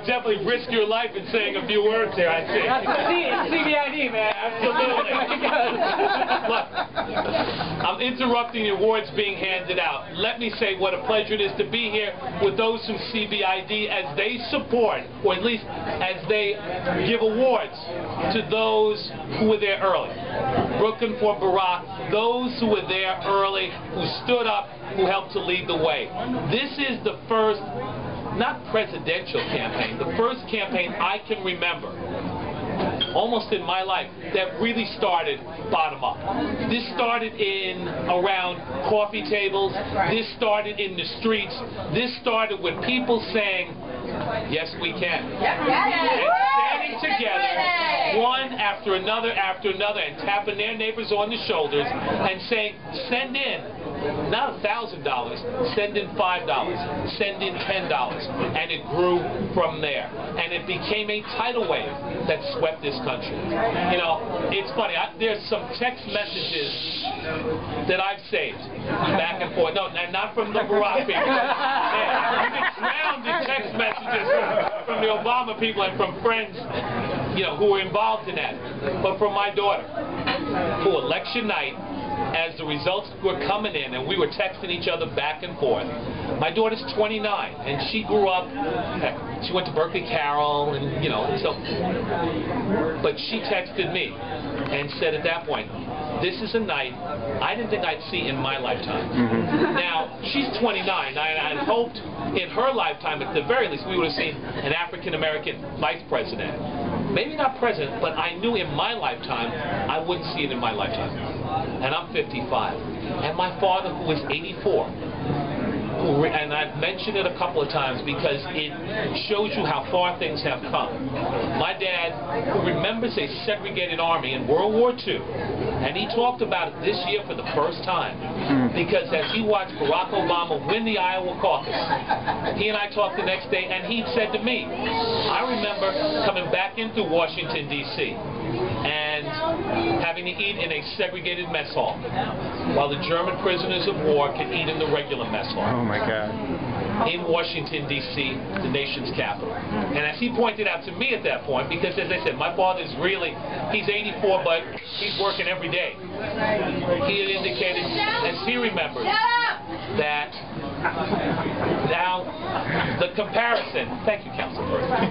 definitely risk your life in saying a few words here, I see. That's Cbid, man. Absolutely. Look, I'm interrupting the awards being handed out. Let me say what a pleasure it is to be here with those from Cbid as they support, or at least as they give awards to those who were there early. Brooklyn for Barack, those who were there early, who stood up, who helped to lead the way. This is the first, not presidential campaign, the first campaign I can remember, almost in my life, that really started bottom up. This started in around coffee tables. This started in the streets. This started with people saying, yes, we can. And standing together, one after another, and tapping their neighbors on the shoulders and saying, send in not $1,000, send in $5, send in $10, and it grew from there. And it became a tidal wave that swept this country. You know, it's funny, there's some text messages that I've saved back and forth. No, not from the Barack people. You can drown the text messages from the Obama people and from friends, you know, who were involved in that. But from my daughter, who election night, as the results were coming in and we were texting each other back and forth. My daughter's 29 and she grew up, she went to Berkeley Carroll and, you know, so, but she texted me and said at that point, this is a night I didn't think I'd see in my lifetime. Now, she's 29. I had hoped in her lifetime, at the very least, we would have seen an African-American vice president. Maybe not president, but I knew in my lifetime I wouldn't see it in my lifetime. And I'm 55. And my father, who was 84, and I've mentioned it a couple of times because it shows you how far things have come. My dad, who remembers a segregated army in World War II, and he talked about it this year for the first time, because as he watched Barack Obama win the Iowa caucus, he and I talked the next day, and he said to me, I remember coming back into Washington, D.C., and having to eat in a segregated mess hall, while the German prisoners of war could eat in the regular mess hall. Oh my God. In Washington, D.C., the nation's capital. And as he pointed out to me at that point, because as I said, my father's really, he's 84, but he's working every day. He had indicated, as he remembers, that now the comparison, thank you, Councilperson,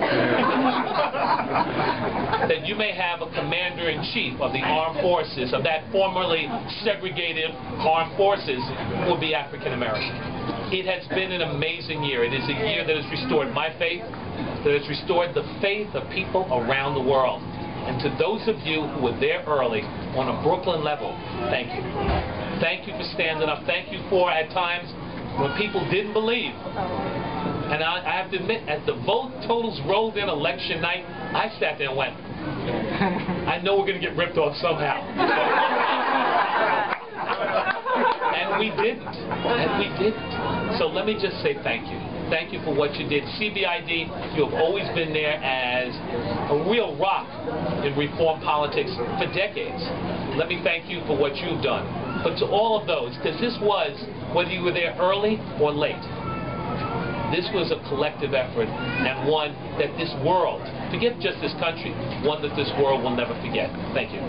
that you may have a commander-in-chief of the armed forces, of that formerly segregated armed forces, will be African-American. It has been an amazing year. It is a year that has restored my faith, that has restored the faith of people around the world. And to those of you who were there early on a Brooklyn level, thank you. Thank you for standing up. Thank you for, at times, when people didn't believe. And I have to admit, as the vote totals rolled in election night, I sat there and went, I know we're going to get ripped off somehow. And we didn't. And we didn't. So let me just say thank you. Thank you for what you did. Cbid, you have always been there as a real rock in reform politics for decades. Let me thank you for what you've done. But to all of those, because this was, whether you were there early or late, this was a collective effort, and one that this world, forget just this country, one that this world will never forget. Thank you.